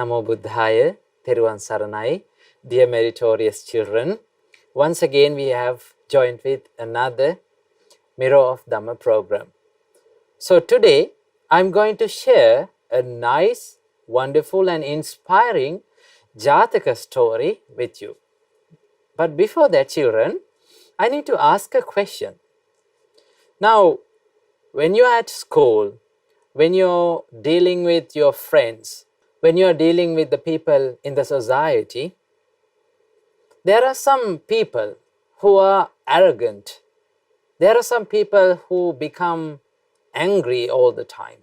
Namo Buddhaya, Theruvan Saranai, dear meritorious children. Once again we have joined with another Mirror of Dhamma program. So today I'm going to share a nice, wonderful and inspiring Jataka story with you. But before that, children, I need to ask a question. Now, when you're at school, when you're dealing with your friends, when you're dealing with the people in the society, there are some people who are arrogant. There are some people who become angry all the time.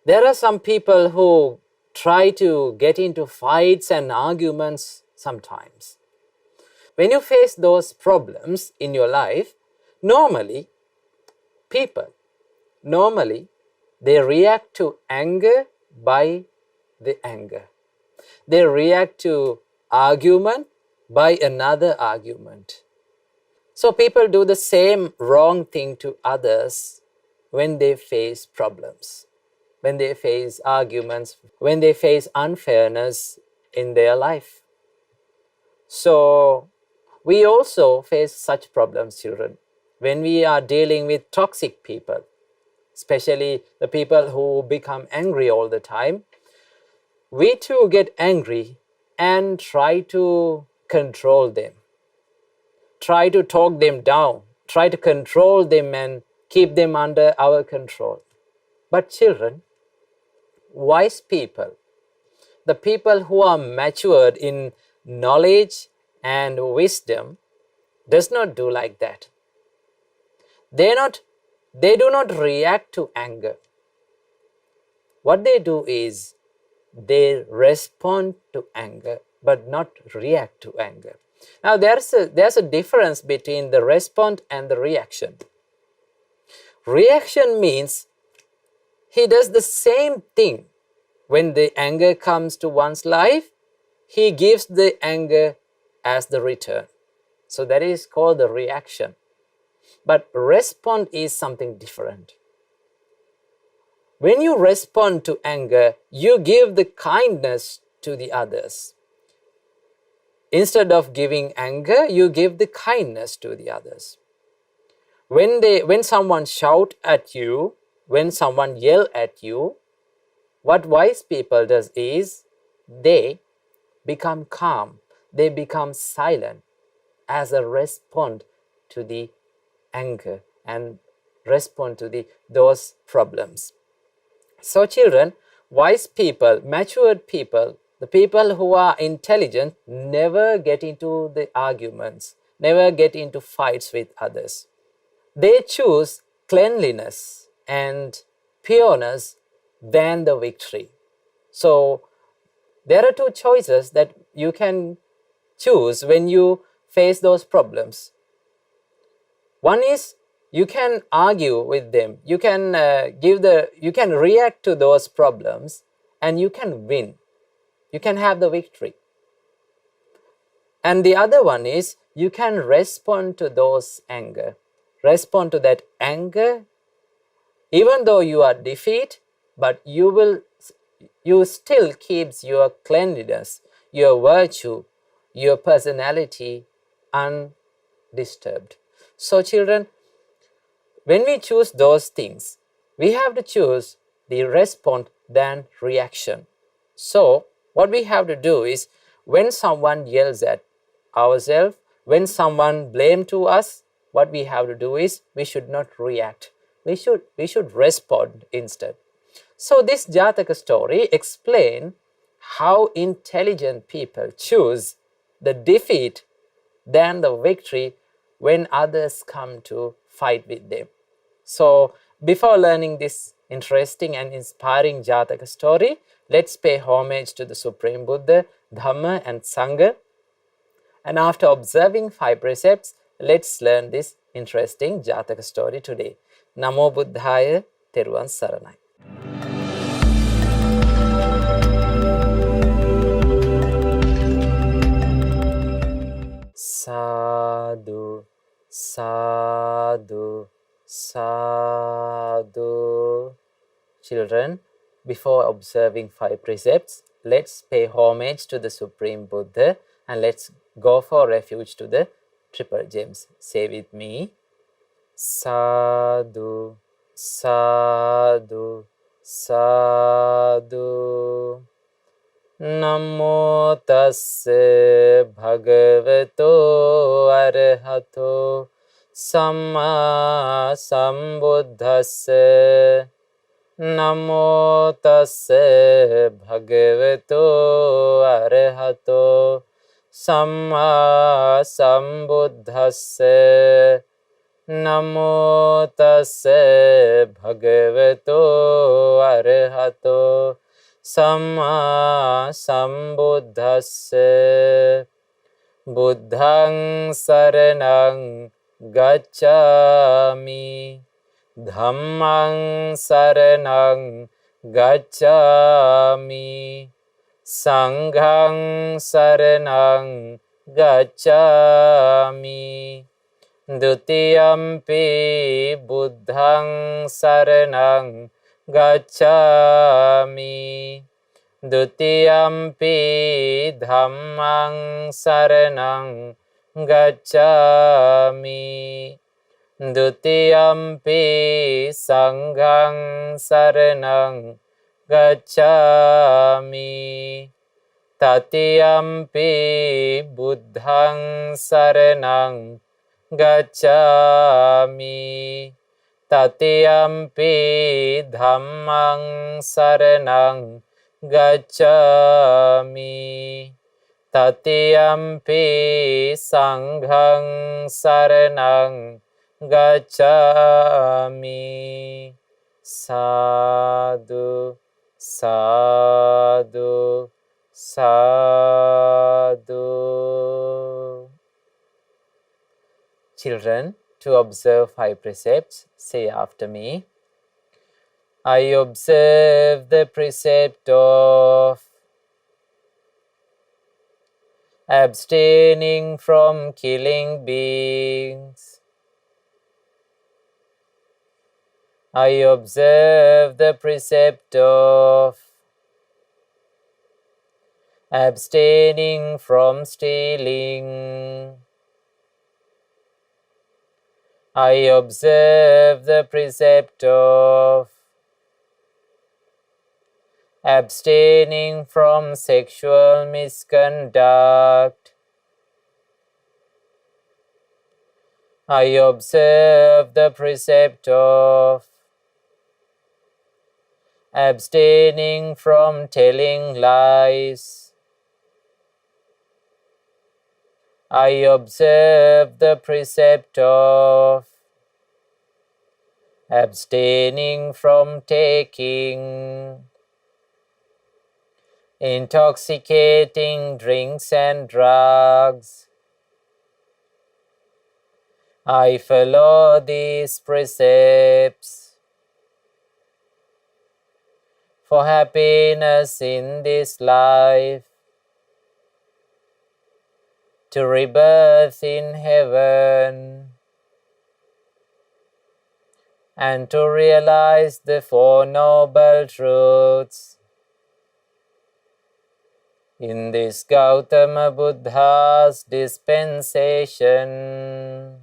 There are some people who try to get into fights and arguments sometimes. When you face those problems in your life, normally they react to anger by the anger. They react to argument by another argument. So people do the same wrong thing to others when they face problems, when they face arguments, when they face unfairness in their life. So we also face such problems, children, when we are dealing with toxic people, especially the people who become angry all the time. We too get angry and try to control them, try to talk them down, try to control them and keep them under our control. But children, wise people, the people who are matured in knowledge and wisdom, does not do like that. They do not react to anger. What they do is they respond to anger, but not react to anger. Now there's a difference between the response and the reaction. Reaction means he does the same thing. When the anger comes to one's life, he gives the anger as the return. So that is called the reaction. But respond is something different. When you respond to anger, you give the kindness to the others. Instead of giving anger, you give the kindness to the others. When someone shout at you, when someone yell at you, what wise people does is they become calm, they become silent as a response to the anger and respond to those problems. So children, wise people, matured people, the people who are intelligent never get into the arguments, never get into fights with others. They choose cleanliness and pureness than the victory. So there are two choices that you can choose when you face those problems. One is you can argue with them, you can react to those problems and you can win. You can have the victory. And the other one is you can respond to those anger. Respond to that anger, even though you are defeated, but you still keeps your cleanliness, your virtue, your personality undisturbed. So children, when we choose those things, we have to choose the response than reaction. So what we have to do is, when someone yells at ourselves, when someone blames to us, what we have to do is we should not react. We should respond instead. So this Jataka story explains how intelligent people choose the defeat than the victory when others come to fight with them. So before learning this interesting and inspiring Jataka story, let's pay homage to the Supreme Buddha, Dhamma and Sangha. And after observing 5 precepts, let's learn this interesting Jataka story today. Namo Buddhaya, Theruvan Saranai. Sadhu, sadhu, sadhu. Children, before observing 5 precepts, let's pay homage to the Supreme Buddha and let's go for refuge to the Triple Gems. Say with me. Sadhu, sadhu, sadhu. Namo tassa bhagavato arahato samma sambuddhassa. Namo tassa bhagavato arahato samma sambuddhassa. Namo tassa bhagavato arahato samma sambuddhassa. Buddhaṃ saranang gacchāmi. Dhammaṃ saranang gacchāmi. Sanghang saranang gacchāmi. Dutiyampi buddhaṃ saranang gacchāmi. Dutiyampi dhammaṃ saranang gacchāmi. Dutiyampi sanghang saranang gacchāmi. Tatiyampi buddhaṃ saranang gacchāmi. Tatiyampi dhammaṃ saranang gacchāmi. Tatiyampi sanghang saranang gacchāmi. Sadhu, sadhu, sadhu. Children, to observe 5 precepts, say after me. I observe the precept of abstaining from killing beings. I observe the precept of abstaining from stealing. I observe the precept of abstaining from sexual misconduct. I observe the precept of abstaining from telling lies. I observe the precept of abstaining from taking intoxicating drinks and drugs. I follow these precepts for happiness in this life, to rebirth in heaven, and to realize the 4 Noble Truths in this Gautama Buddha's dispensation.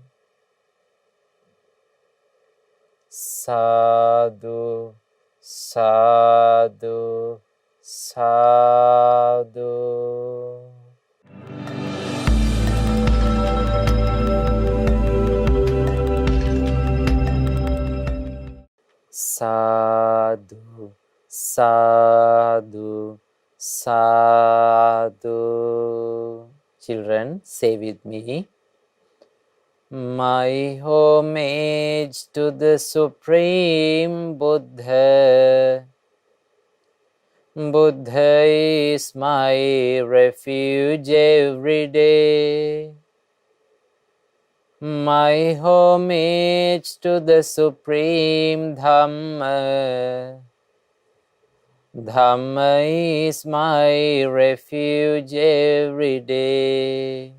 Sadhu, sadhu, sadhu. Sadhu, sadhu, sadhu. Children, say with me. My homage to the Supreme Buddha. Buddha is my refuge every day. My homage to the Supreme Dhamma. Dhamma is my refuge every day.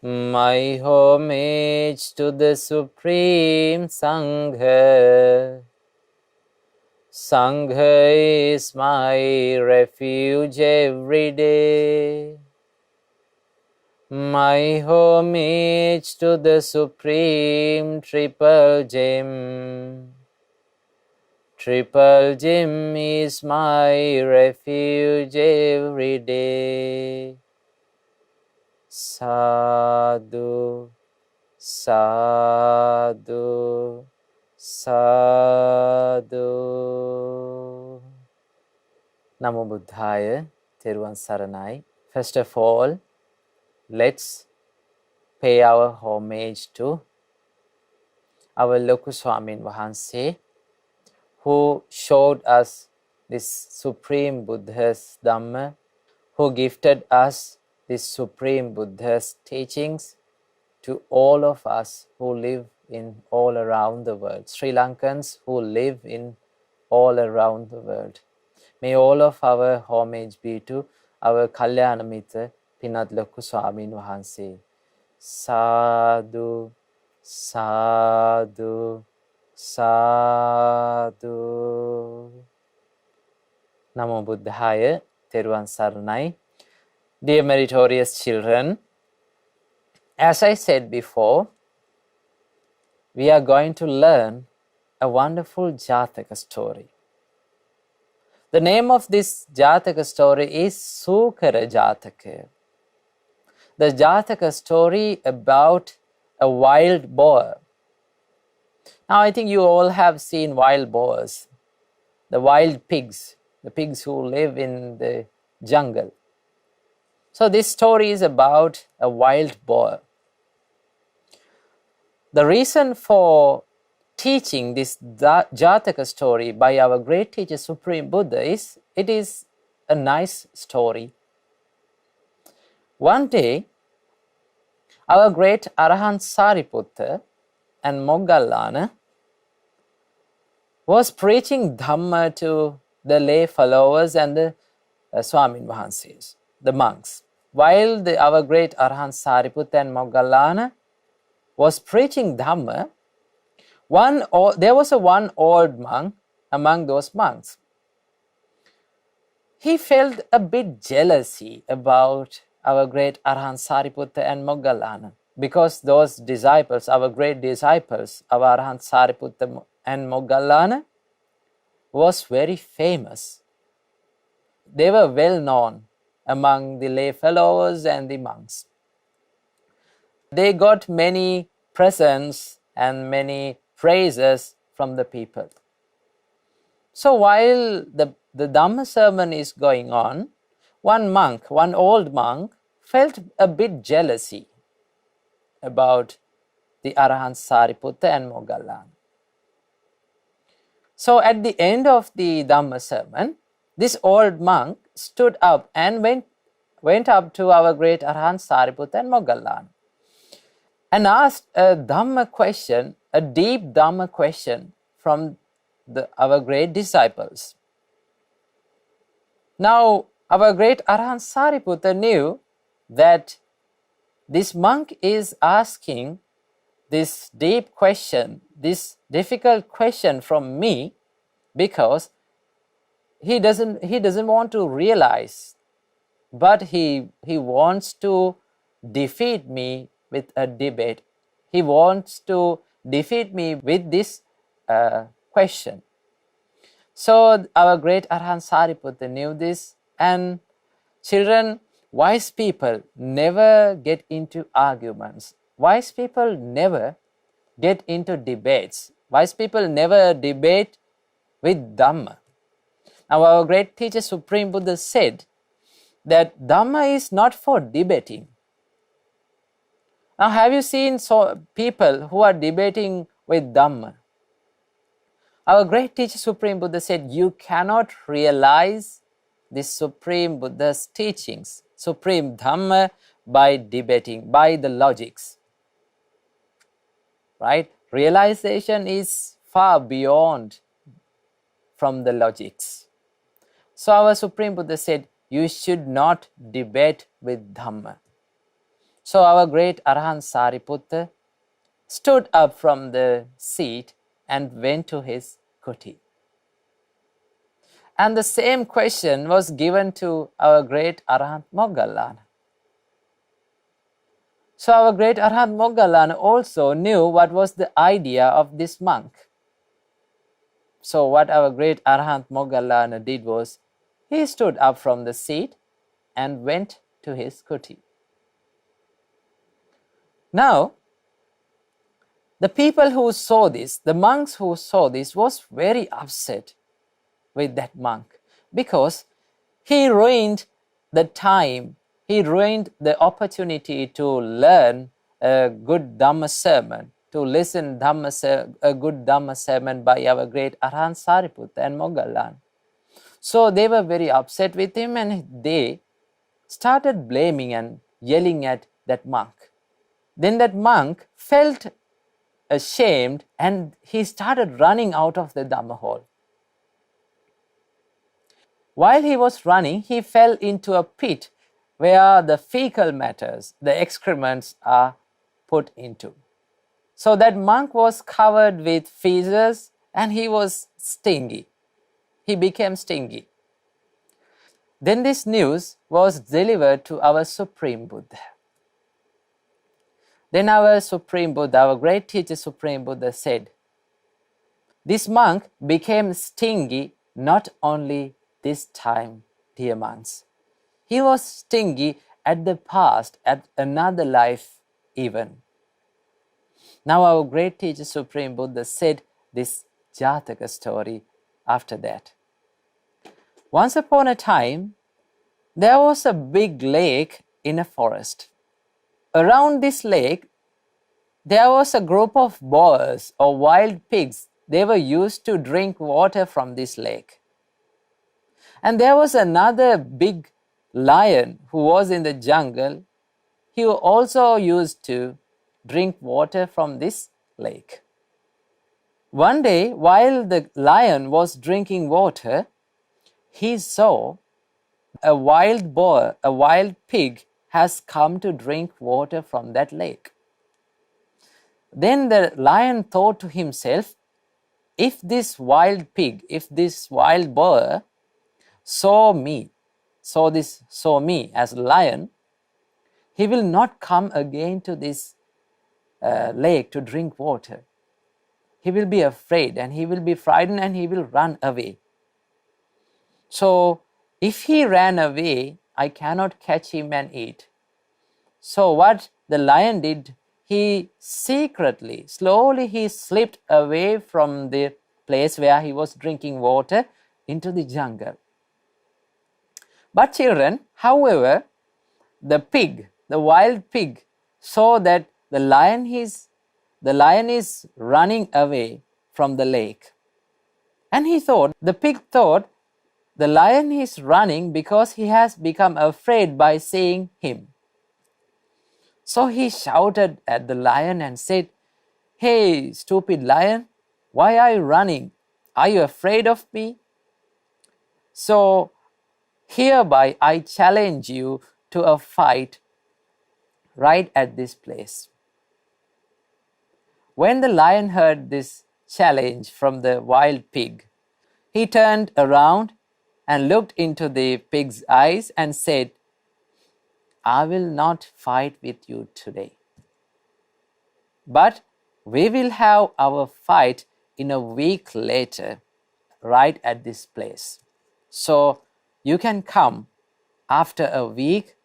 My homage to the Supreme Sangha. Sangha is my refuge every day. My homage to the Supreme Triple Gem. Triple Gem is my refuge every day. Sadhu, sadhu, sadhu. Namo Buddhaya, Theruvan Saranai. First of all, let's pay our homage to our Loku Swaminwahansa, who showed us this Supreme Buddha's Dhamma, who gifted us this Supreme Buddha's teachings to all of us who live in all around the world, Sri Lankans who live in all around the world. May all of our homage be to our Kalyana Mitra, Pinwath Loku Swaminwahansa. Sadhu, sadhu, sadhu. Namo Buddhaya, Theruvan Saranai. Dear meritorious children, as I said before, we are going to learn a wonderful Jataka story. The name of this Jataka story is Sukara Jataka. The Jataka story about a wild boar. Now I think you all have seen wild boars, the wild pigs, the pigs who live in the jungle. So this story is about a wild boar. The reason for teaching this Jataka story by our great teacher Supreme Buddha is, it is a nice story. One day, our great Arahant Sariputta and Moggallana was preaching Dhamma to the lay followers and the Swaminwahansas, the monks. While our great Arahant Sariputta and Moggallana was preaching Dhamma, there was one old monk among those monks. He felt a bit jealousy about our great Arahant Sariputta and Moggallana, because those disciples, our great disciples, our Arahant Sariputta and Moggallana, was very famous. They were well known among the lay followers and the monks. They got many presents and many praises from the people. So while the Dhamma sermon is going on, one old monk, felt a bit jealousy about the Arahant Sariputta and Moggallana. So at the end of the Dhamma sermon, this old monk stood up and went up to our great Arahant Sariputta and Moggallana and asked a Dhamma question, a deep Dhamma question from our great disciples. Now, our great Arahant Sariputta knew that this monk is asking this deep question, this difficult question from me, because he doesn't want to realize, but he wants to defeat me with a debate. He wants to defeat me with this question. So our great Arahant Sariputta knew this, and children, wise people never get into arguments. Wise people never get into debates. Wise people never debate with Dhamma. Now our great teacher Supreme Buddha said that Dhamma is not for debating. Now have you seen people who are debating with Dhamma? Our great teacher Supreme Buddha said you cannot realize this Supreme Buddha's teachings, Supreme Dhamma, by debating, by the logics. Right? Realization is far beyond from the logics. So our Supreme Buddha said, you should not debate with Dhamma. So our great Arahant Sariputta stood up from the seat and went to his kuti. And the same question was given to our great Arahant Moggallana. So our great Arahant Moggallana also knew what was the idea of this monk. So what our great Arahant Moggallana did was, he stood up from the seat and went to his kuti. Now, the people who saw this, the monks who saw this, was very upset with that monk, because he ruined the time, he ruined the opportunity to learn a good Dhamma sermon, to listen a good Dhamma sermon by our great Arahant Sariputta and Moggallana. So they were very upset with him, and they started blaming and yelling at that monk. Then that monk felt ashamed and he started running out of the Dhamma hall. While he was running, he fell into a pit where the fecal matters, the excrements, are put into. So that monk was covered with feces and he was stingy. He became stingy. Then this news was delivered to our Supreme Buddha. Then our Supreme Buddha, our great teacher Supreme Buddha, said, this monk became stingy not only this time, dear monks. He was stingy at the past, at another life even. Now our great teacher Supreme Buddha said this Jataka story after that. Once upon a time, there was a big lake in a forest. Around this lake, there was a group of boars or wild pigs. They were used to drink water from this lake. And there was another big lion who was in the jungle. He also used to drink water from this lake. One day, while the lion was drinking water, he saw a wild boar, a wild pig, has come to drink water from that lake. Then the lion thought to himself, if this wild pig, if this wild boar saw me as a lion, he will not come again to this lake to drink water. He will be afraid and he will be frightened and he will run away. So if he ran away, I cannot catch him and eat. So what the lion did, he secretly, slowly he slipped away from the place where he was drinking water into the jungle. But children, however, the pig, the wild pig, saw that the lion is running away from the lake. And the pig thought, the lion is running because he has become afraid by seeing him. So he shouted at the lion and said, hey, stupid lion, why are you running? Are you afraid of me? So hereby I challenge you to a fight right at this place. When the lion heard this challenge from the wild pig, he turned around and looked into the pig's eyes and said, I will not fight with you today, but we will have our fight in a week later, right at this place. So you can come after a week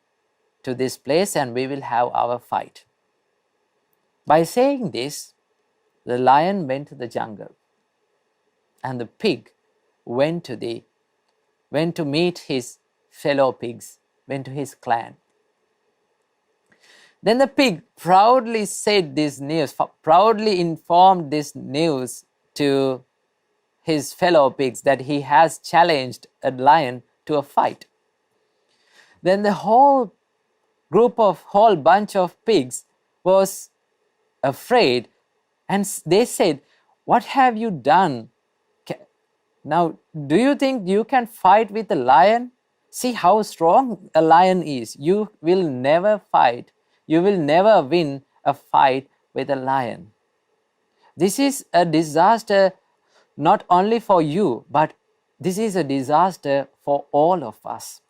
to this place and we will have our fight. By saying this, the lion went to the jungle and the pig went to meet his fellow pigs, went to his clan. Then the pig proudly said this news, proudly informed this news to his fellow pigs that he has challenged a lion to a fight. Then the whole bunch of pigs was afraid and they said, what have you done? Now, do you think you can fight with a lion? See how strong a lion is. You will never fight. You will never win a fight with a lion. This is a disaster not only for you, but This is a disaster for all of us.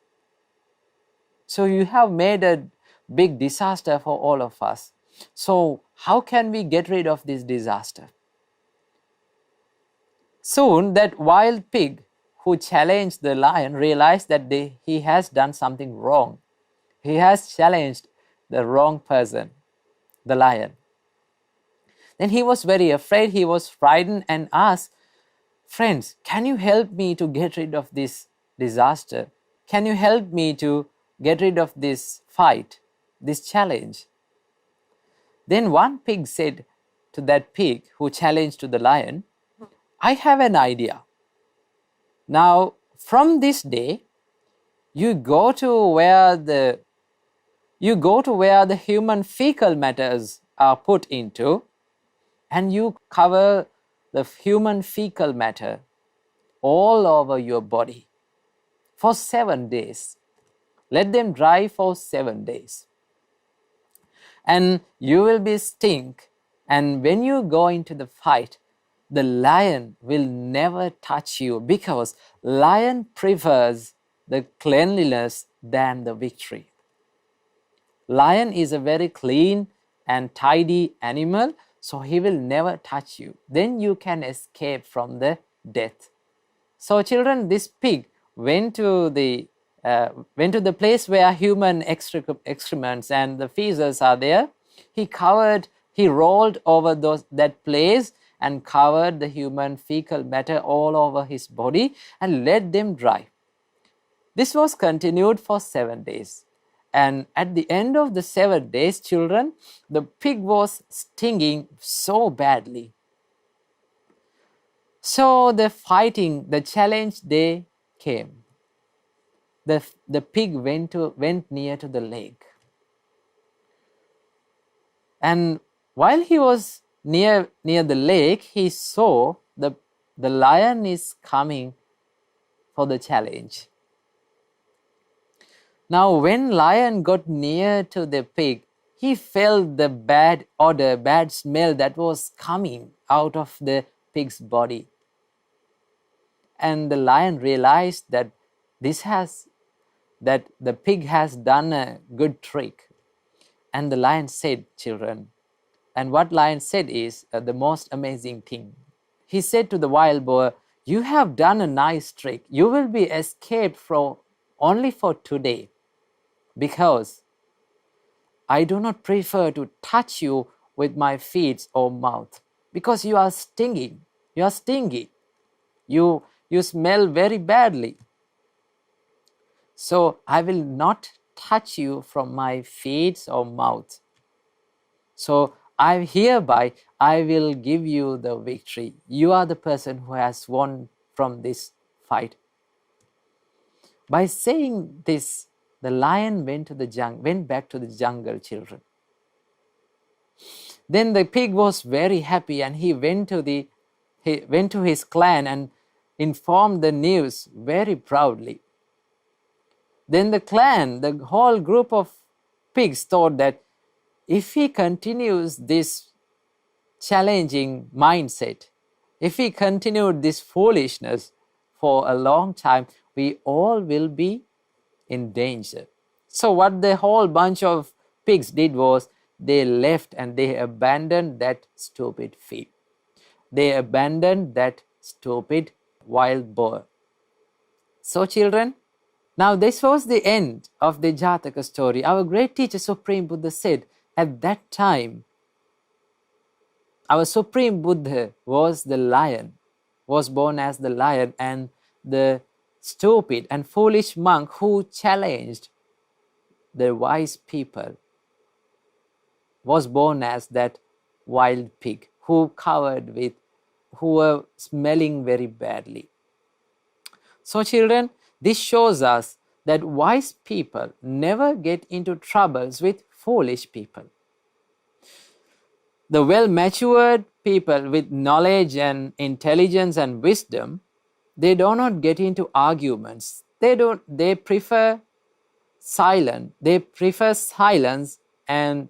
So you have made a big disaster for all of us. So how can we get rid of this disaster? Soon that wild pig who challenged the lion realized that he has done something wrong. He has challenged the wrong person, the lion. Then he was very afraid, he was frightened and asked, "Friends, can you help me to get rid of this disaster? Can you help me to get rid of this fight, this challenge?" Then one pig said to that pig who challenged to the lion, "I have an idea. Now, from this day, you go to where the human fecal matters are put into, and you cover the human fecal matter all over your body for 7 days. Let them dry for 7 days. And you will be stink, and when you go into the fight, the lion will never touch you, because lion prefers the cleanliness than the victory. Lion is a very clean and tidy animal, so he will never touch you. Then you can escape from the death." So children, this pig went to the place where human excrements and the feces are there. He rolled over that place and covered the human fecal matter all over his body and let them dry. This was continued for 7 days. And at the end of the 7 days, children, the pig was stinging so badly. So the challenge day came. The pig went near to the lake. And while he was near the lake, he saw the lion is coming for the challenge. Now, when lion got near to the pig, he felt the bad odor, bad smell that was coming out of the pig's body. And the lion realized that the pig has done a good trick. And the lion said, children, and what lion said is the most amazing thing. He said to the wild boar, "You have done a nice trick. You will be escaped only for today, because I do not prefer to touch you with my feet or mouth, because you are stinging. You are stingy. You smell very badly. So I will not touch you from my feet or mouth. So hereby I will give you the victory. You are the person who has won from this fight." By saying this, the lion went back to the jungle, children. Then the pig was very happy, and he went to his clan and informed the news very proudly. Then the whole group of pigs thought that if he continues this challenging mindset, if he continued this foolishness for a long time, we all will be in danger. So what the whole bunch of pigs did was, they left and they abandoned that stupid pig. They abandoned that stupid wild boar. So children, now this was the end of the Jataka story. Our great teacher Supreme Buddha said, at that time, our Supreme Buddha was born as the lion, and the stupid and foolish monk who challenged the wise people was born as that wild pig who were smelling very badly. So children, this shows us that wise people never get into troubles with foolish people. The well-matured people with knowledge and intelligence and wisdom, they do not get into arguments. They prefer silence. They prefer silence and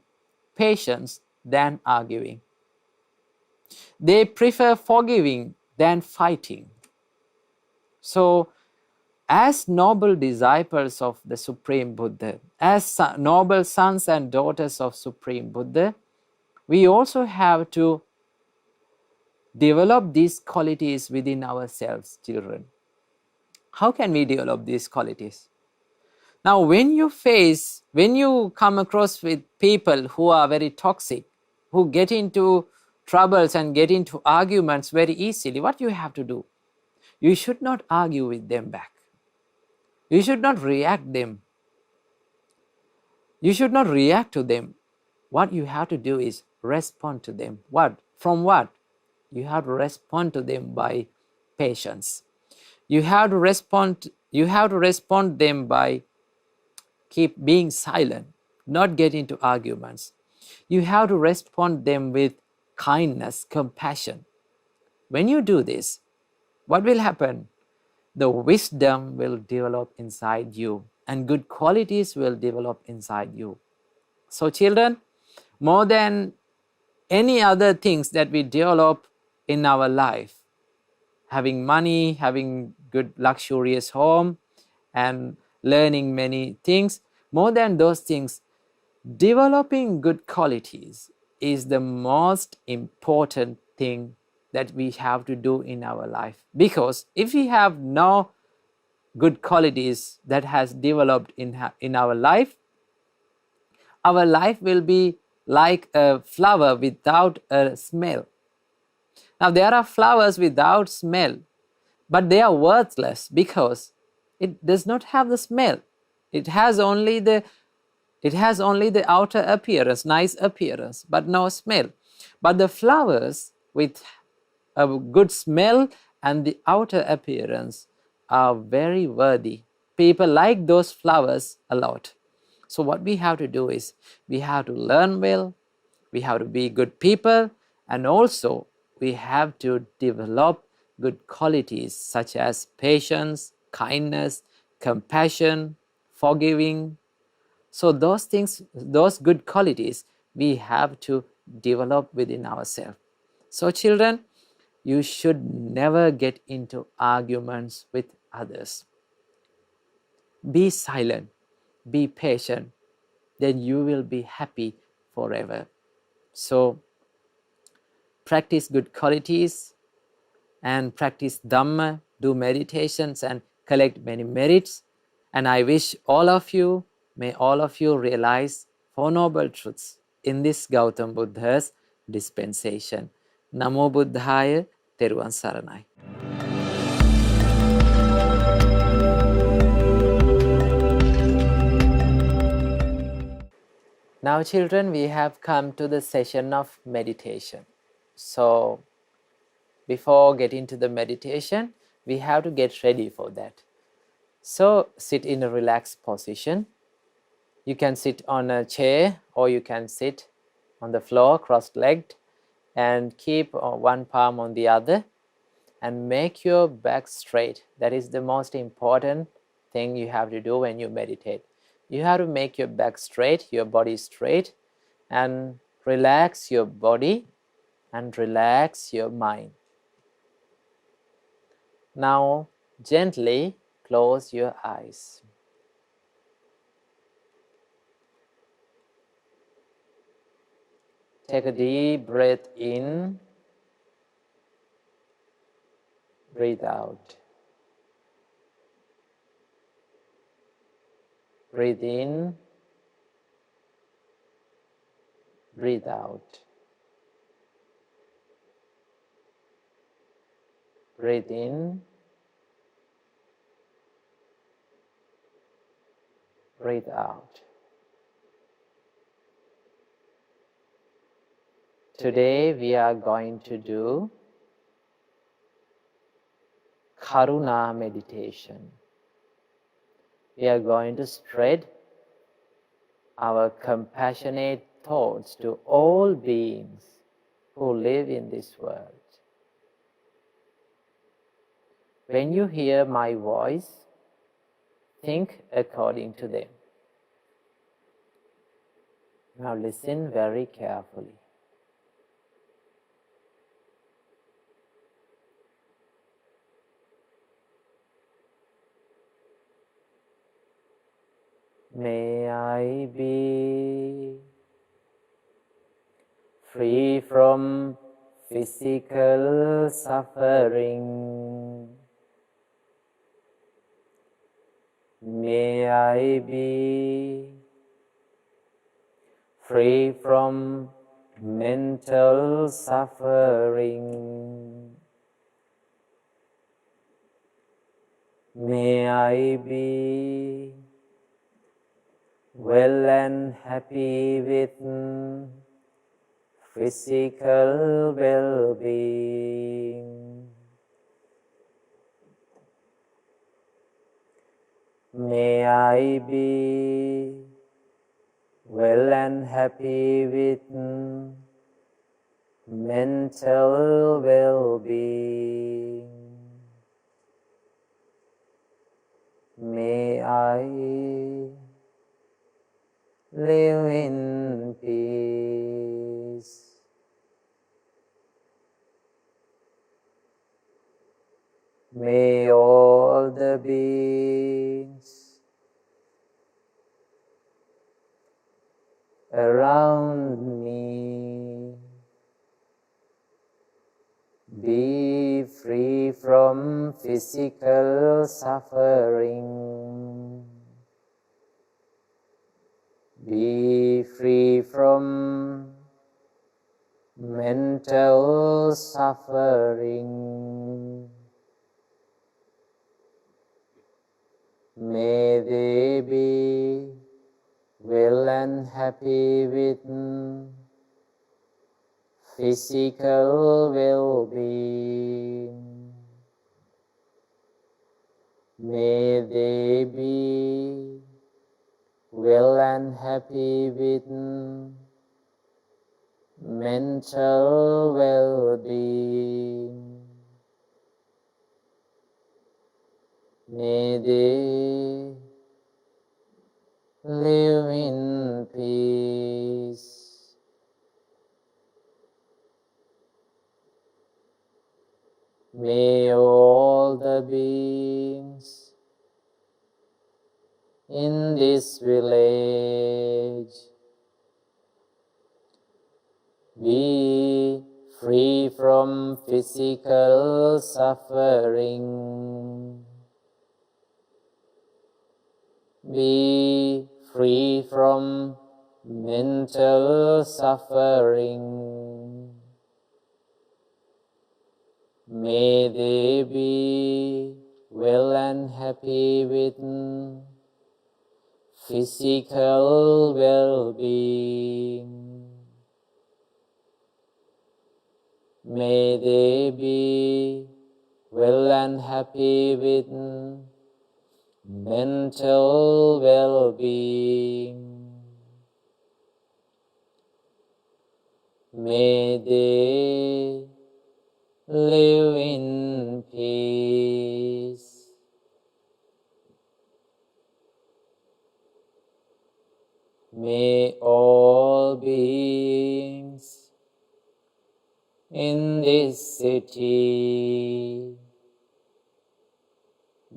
patience than arguing. They prefer forgiving than fighting. So, as noble disciples of the Supreme Buddha, as noble sons and daughters of Supreme Buddha, we also have to develop these qualities within ourselves, children. How can we develop these qualities? Now, when you come across with people who are very toxic, who get into troubles and get into arguments very easily, what you have to do? You should not argue with them back. You should not react them. You should not react to them. What you have to do is respond to them. What? From what? You have to respond to them by patience. You have to respond them by keep being silent, not get into arguments. You have to respond them with kindness, compassion. When you do this, what will happen? The wisdom will develop inside you and good qualities will develop inside you. So children, more than any other things that we develop in our life, having money, having good luxurious home, and learning many things, more than those things, developing good qualities is the most important thing that we have to do in our life. Because if we have no good qualities that has developed in our life will be like a flower without a smell. Now there are flowers without smell, but they are worthless because it does not have the smell. It has only the outer appearance, nice appearance, but no smell. But the flowers with a good smell and the outer appearance are very worthy. People like those flowers a lot. So what we have to do is we have to learn well, we have to be good people, and also we have to develop good qualities such as patience, kindness, compassion, forgiving. So those things, those good qualities, we have to develop within ourselves. So children, you should never get into arguments with others. Be silent, be patient, then you will be happy forever. So practice good qualities and practice Dhamma, do meditations and collect many merits. And I wish may all of you realize Four Noble Truths in this Gautam Buddha's dispensation. Namo Buddhaya, Theruvan Saranai. Now children, we have come to the session of meditation. So before getting to the meditation, we have to get ready for that. So sit in a relaxed position. You can sit on a chair or you can sit on the floor cross-legged and keep one palm on the other and make your back straight. That is the most important thing you have to do when you meditate. You have to make your back straight, your body straight, and relax your body and relax your mind. Now gently close your eyes. Take a deep breath in, breathe out. Breathe in, breathe out. Breathe in, breathe out. Today we are going to do Karuna meditation. We are going to spread our compassionate thoughts to all beings who live in this world. When you hear my voice, think according to them. Now listen very carefully. May I be free from physical suffering. May I be free from mental suffering. May I be well and happy with physical well-being. May I be well and happy with mental well-being. May I live in peace. May all the beings around me be free from physical suffering. Be free from mental suffering. May they be well and happy with physical well-being. May they be well and happy with mental well-being. May they live in peace. May all the beings in this village be free from physical suffering. Be free from mental suffering. May they be well and happy with physical well-being. May they be well and happy with mental well-being. May they live in peace. May all beings in this city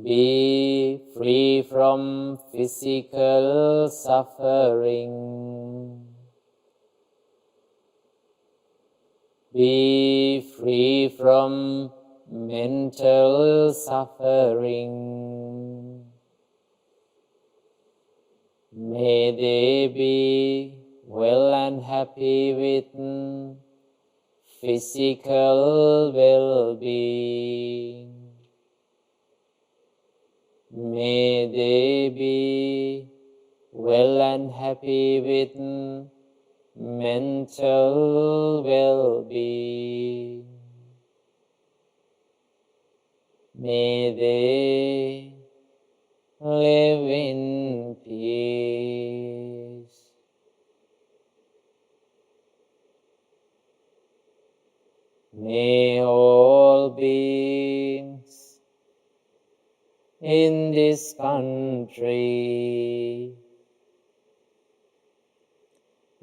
be free from physical suffering. Be free from mental suffering. May they be well and happy with physical well-being. May they be well and happy with mental well-being. May they live in peace. May all beings in this country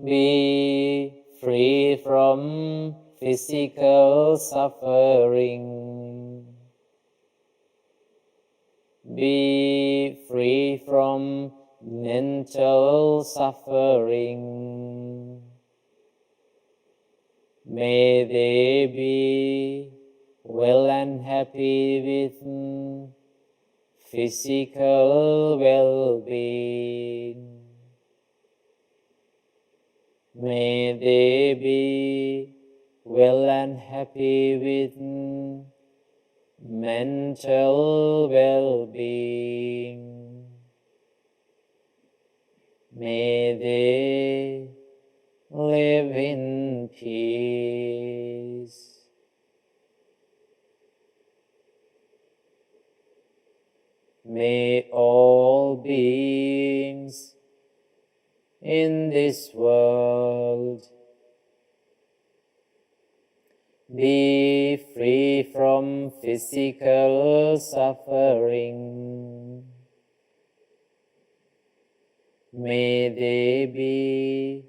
be free from physical suffering. Be free from mental suffering. May they be well and happy with physical well-being. May they be well and happy with mental well-being. May they live in peace. May all beings in this world be free from physical suffering. May they be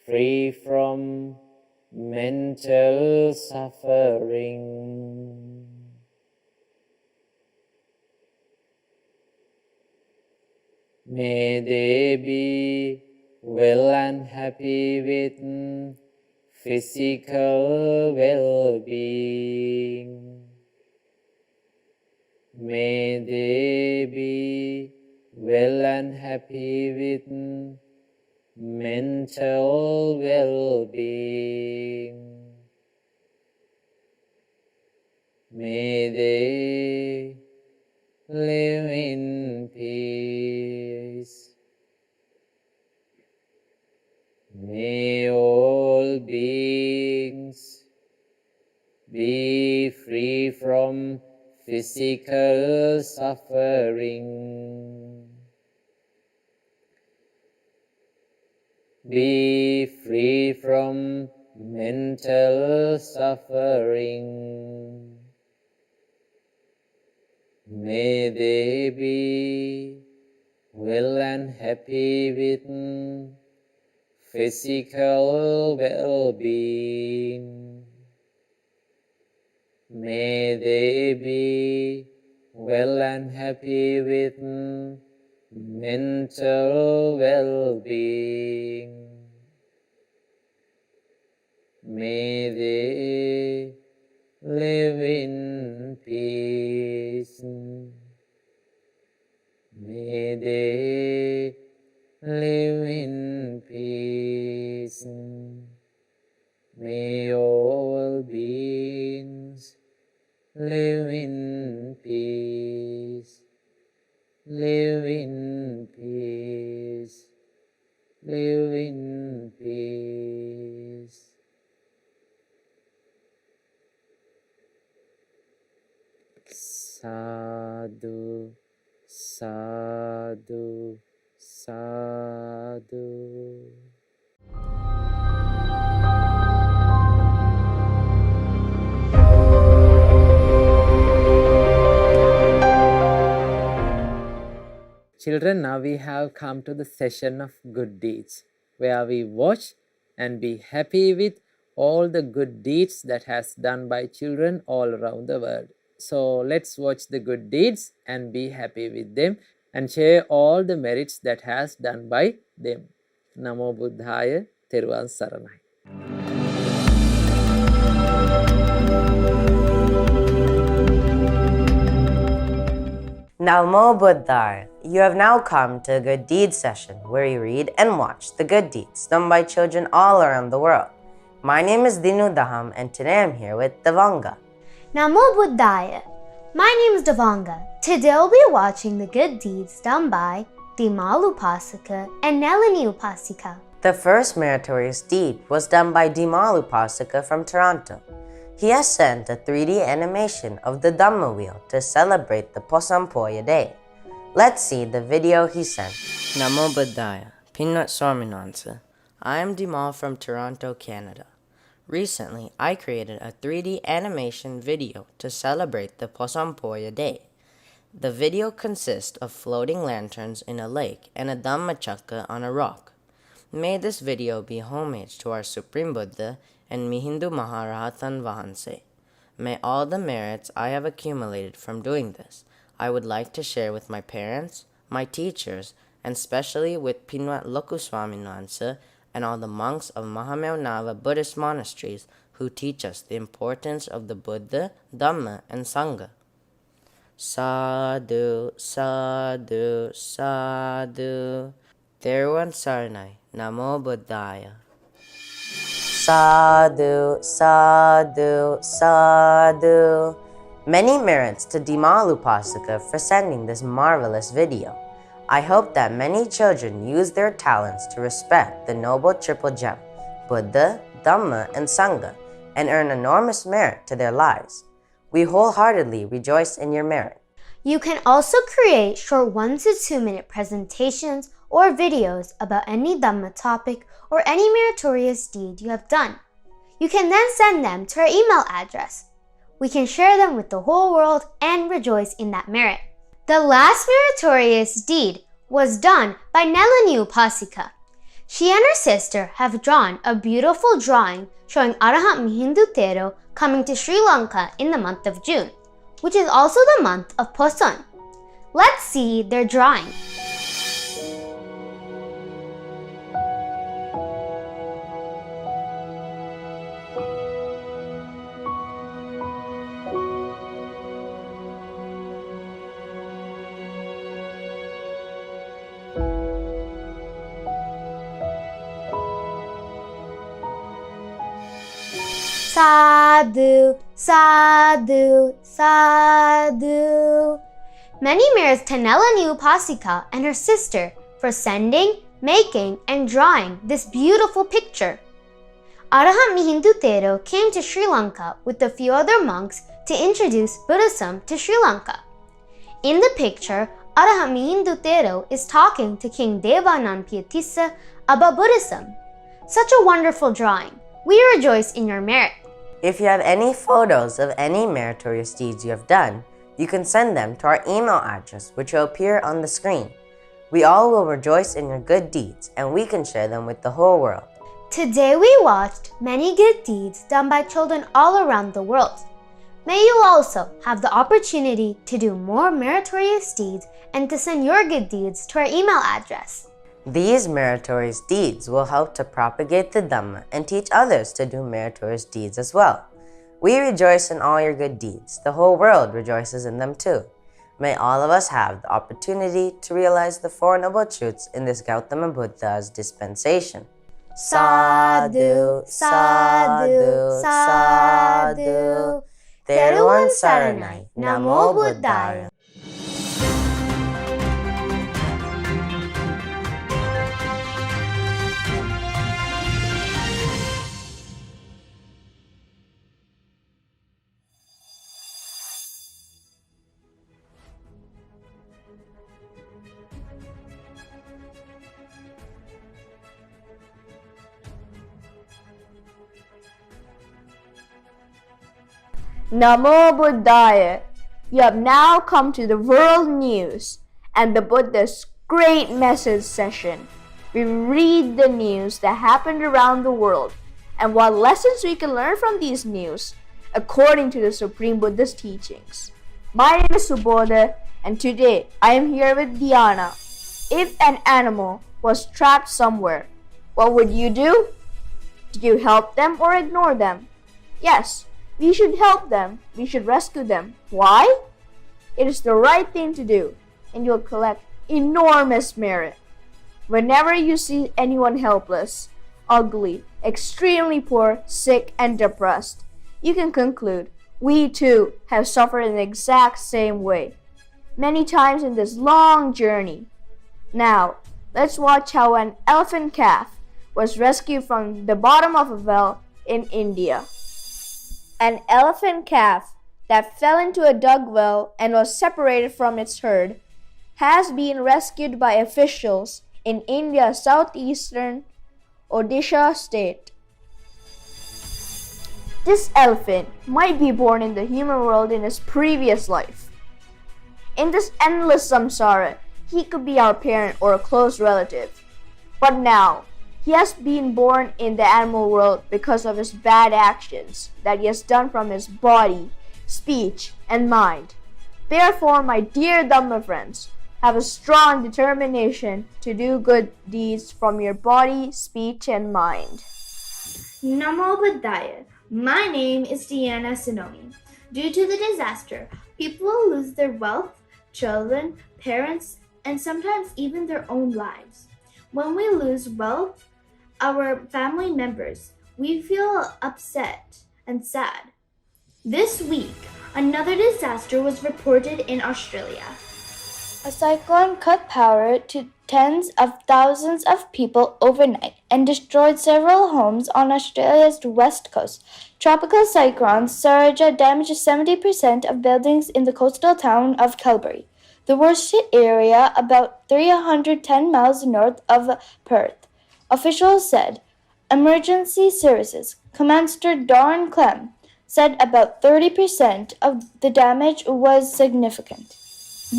free from mental suffering. May they be well and happy with physical well-being. May they be well and happy with mental well-being. May they live in peace. May all beings be free from physical suffering. Be free from mental suffering. May they be well and happy with physical well-being. May they be well and happy with mental well-being. May they live in peace. May they live in peace. May all beings live in peace. Live in peace. Live in peace. Sadhu, sadhu, sadhu. Children, now we have come to the session of good deeds, where we watch and be happy with all the good deeds that has done by children all around the world. So let's watch the good deeds and be happy with them and share all the merits that has done by them. Namo Buddhaya, Theruvan Saranai. Namo Buddhaya. You have now come to a good deeds session where you read and watch the good deeds done by children all around the world. My name is Dinu Daham and today I'm here with Devanga. Namo Buddhaya. My name is Devanga. Today we'll be watching the good deeds done by Dimal Upasaka and Nalini Upasika. The first meritorious deed was done by Dimal Upasaka from Toronto. He has sent a 3D animation of the Dhamma wheel to celebrate the Posampoya Day. Let's see the video he sent. Namo Buddhaya, Pinwath swaminwahansa. I am Dimal from Toronto, Canada. Recently, I created a 3D animation video to celebrate the Posampoya Day. The video consists of floating lanterns in a lake and a Dhammachakra on a rock. May this video be homage to our Supreme Buddha and Mihindu Maharatan Vahanse. May all the merits I have accumulated from doing this, I would like to share with my parents, my teachers, and especially with Pinwath swaminwahansa and all the monks of Mahamevnawa Buddhist monasteries who teach us the importance of the Buddha, Dhamma, and Sangha. Sadhu, sadhu, sadhu. Theravada Saranai, Namo Buddhaya. Sadhu, sadhu, sadhu. Many merits to Dhimalupasika for sending this marvelous video. I hope that many children use their talents to respect the noble triple gem, Buddha, Dhamma, and Sangha, and earn enormous merit to their lives. We wholeheartedly rejoice in your merit. You can also create short 1 to 2 minute presentations or videos about any Dhamma topic or any meritorious deed you have done. You can then send them to our email address. We can share them with the whole world and rejoice in that merit. The last meritorious deed was done by Nelani Upasika. She and her sister have drawn a beautiful drawing showing Arahant Mihindu Thero coming to Sri Lanka in the month of June, which is also the month of Poson. Let's see their drawing. Sadhu, sadhu, sadhu. Many merits to Nelani Upasika and her sister for sending, making, and drawing this beautiful picture. Arahant Mihindu Thero came to Sri Lanka with a few other monks to introduce Buddhism to Sri Lanka. In the picture, Arahant Mihindu Thero is talking to King Devanand Piyatissa about Buddhism. Such a wonderful drawing. We rejoice in your merit. If you have any photos of any meritorious deeds you have done, you can send them to our email address, which will appear on the screen. We all will rejoice in your good deeds, and we can share them with the whole world. Today we watched many good deeds done by children all around the world. May you also have the opportunity to do more meritorious deeds and to send your good deeds to our email address. These meritorious deeds will help to propagate the Dhamma and teach others to do meritorious deeds as well. We rejoice in all your good deeds. The whole world rejoices in them too. May all of us have the opportunity to realize the Four Noble Truths in this Gautama Buddha's dispensation. Sadhu, sadhu, sadhu. Theravada Saranai, Namo Buddhaya. Namo Buddhaya. You have now come to the world news and the Buddha's great message session. We read the news that happened around the world and what lessons we can learn from these news according to the Supreme Buddha's teachings. My name is Subodha and today I am here with Diana. If an animal was trapped somewhere, what would you do? Do you help them or ignore them? Yes. We should help them. We should rescue them. Why? It is the right thing to do, and you'll collect enormous merit. Whenever you see anyone helpless, ugly, extremely poor, sick, and depressed, you can conclude, we too have suffered in the exact same way, many times in this long journey. Now, let's watch how an elephant calf was rescued from the bottom of a well in India. An elephant calf that fell into a dug well and was separated from its herd has been rescued by officials in India's southeastern Odisha state. This elephant might be born in the human world in his previous life. In this endless samsara, he could be our parent or a close relative. But now, he has been born in the animal world because of his bad actions that he has done from his body, speech, and mind. Therefore, my dear Dhamma friends, Have a strong determination to do good deeds from your body, speech, and mind. Namo Buddhaya. My name is Deanna Sonomi. Due to the disaster, people will lose their wealth, children, parents, and sometimes even their own lives. When we lose wealth, our family members, we feel upset and sad. This week, another disaster was reported in Australia. A cyclone cut power to tens of thousands of people overnight and destroyed several homes on Australia's west coast. Tropical cyclone Sarja damaged 70% of buildings in the coastal town of Kelbury, the worst hit area about 310 miles north of Perth. Officials said Emergency Services Commander Don Clem said about 30% of the damage was significant.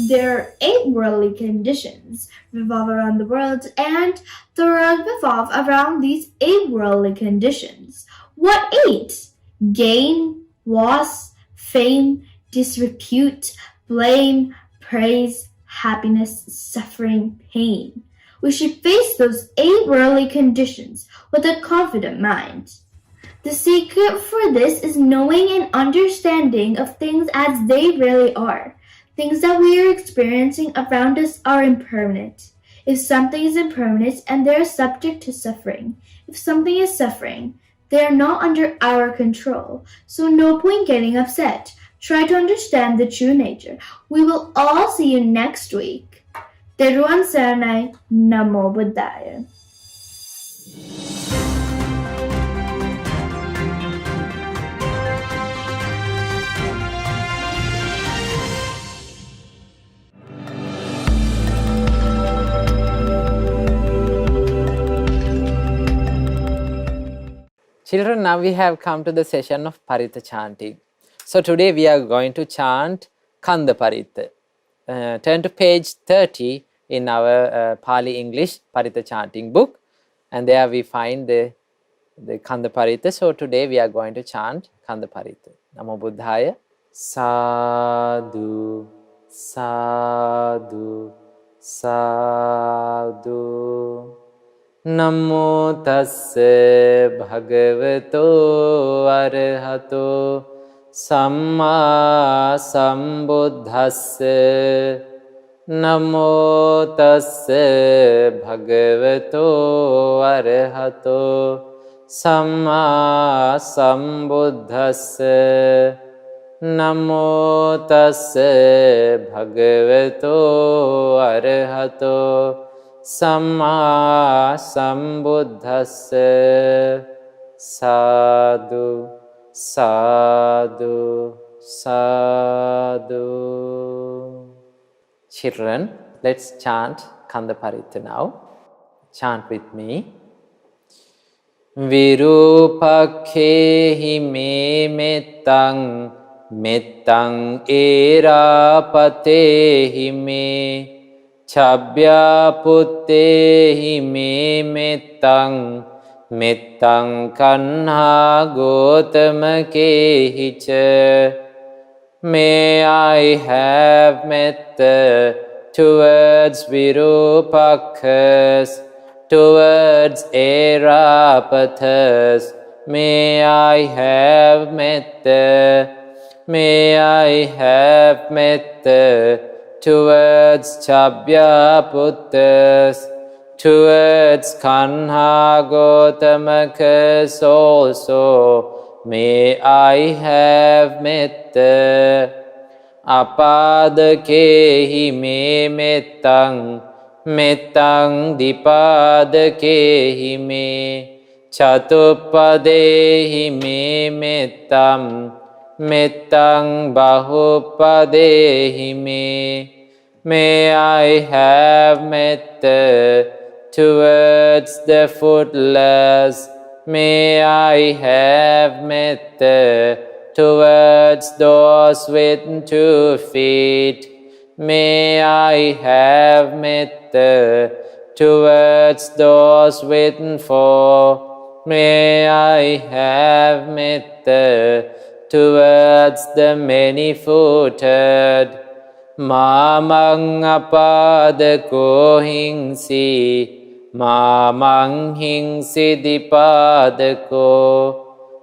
There are 8 worldly conditions revolve around the world, and the world revolve around these 8 worldly conditions. What 8? Gain, loss, fame, disrepute, blame, praise, happiness, suffering, pain. We should face those 8 worldly conditions with a confident mind. The secret for this is knowing and understanding of things as they really are. Things that we are experiencing around us are impermanent. If something is impermanent and they are subject to suffering, if something is suffering, they are not under our control. So no point getting upset. Try to understand the true nature. We will all see you next week. Teruan Saranai, Namo Buddhaya. Children, now we have come to the session of Parita chanting. So today we are going to chant Kanda Parita. Turn to page 30 in our Pali English Parita chanting book, and there we find the Kanda Parita. So today we are going to chant Kanda Parita. Namo Buddhaya. Sadhu, sadhu, sadhu. Namo tassa bhagavato arahato samma sambuddhassa. Namo tassa bhagavato arahato samma sambuddhassa. Namo tassa bhagavato arahato Samma sambuddhassa. Sadhu, sadhu, sadhu. Children, let's chant Kanda Parita now. Chant with me. Virupakhehi me mettang, mettang erapatehi me. Chabya puttehi me mettang, mettang kanha gotamakehi cha. May I have metta towards Virupakhas, towards Erapathas. May I have metta, may I have metta towards Chabya Puttas, towards Kanha Gotamakas also. May I have metta. Apadakehi me mettang, mettang dipadakehi me. Chatupadehi me mettam, mettang bahupadehi me. May I have metta towards the footless. May I have metta towards those with 2 feet. May I have metta towards those with 4. May I have metta towards the many-footed. Mamang apadako hingsi, mamang hingsi dipadako,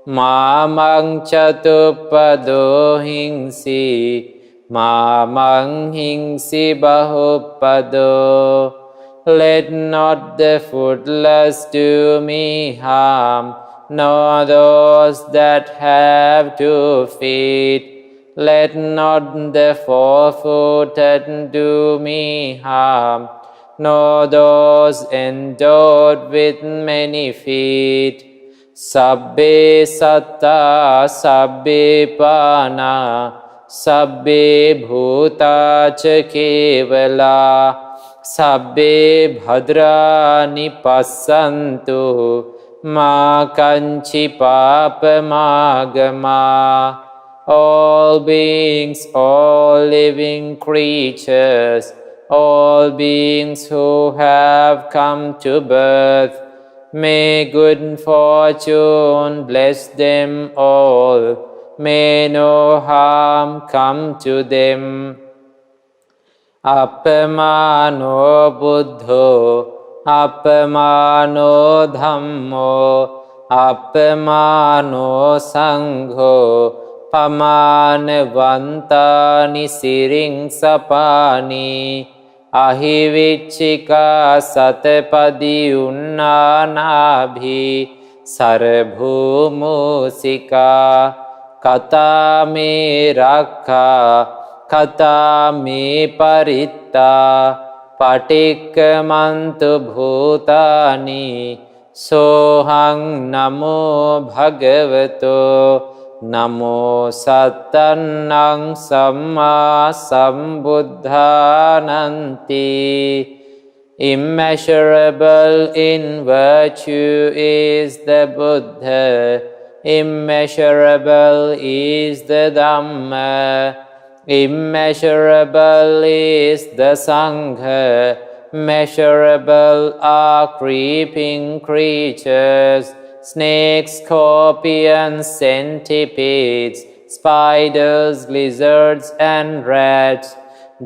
mamang chatupado hingsi, mamang hingsi bahupado. Let not the footless do me harm, nor those that have 2 feet. Let not the 4-footed do me harm, nor those endowed with many feet. Sabbe satta sabbe pana, sabbe bhuta ca kevala, sabbe bhadrani passantu, ma kanchi papamagama. All beings, all living creatures, all beings who have come to birth, may good fortune bless them all, may no harm come to them. Appamano buddho, appamano dhammo, appamano sangho, pamanavantani siring sapani, ahivichika satapadi unnanabhi, sarabhumusika, katame rakha, katame paritta, patikkamantu bhutani, sohang namo bhagavato, namo sattannang samma sambuddhananti. Immeasurable in virtue is the Buddha, immeasurable is the Dhamma, immeasurable is the Sangha, measurable are creeping creatures, snakes, scorpions, centipedes, spiders, lizards, and rats.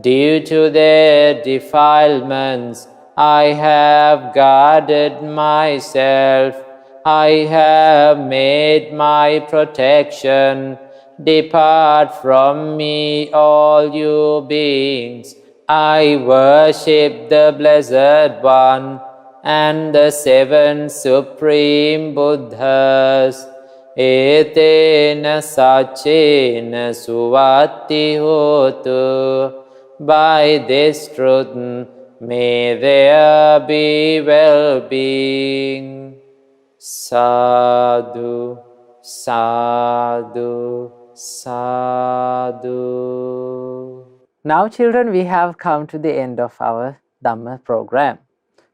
Due to their defilements, I have guarded myself. I have made my protection. Depart from me, all you beings. I worship the Blessed One and the 7 Supreme Buddhas. Etena sachena suvati hotu. By this truth, may there be well-being. Sadhu, sadhu, sadhu. Now children, we have come to the end of our Dhamma program.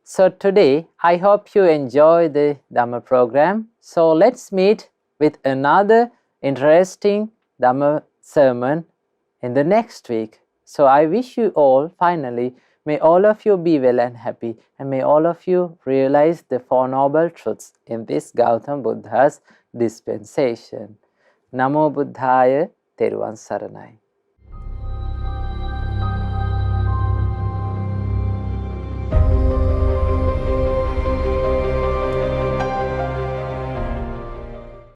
So today, I hope you enjoy the Dhamma program. So let's meet with another interesting Dhamma sermon in the next week. So I wish you all, finally, may all of you be well and happy, and may all of you realize the 4 noble truths in this Gautam Buddha's dispensation. Namo Buddhaya, Theruvan Saranai.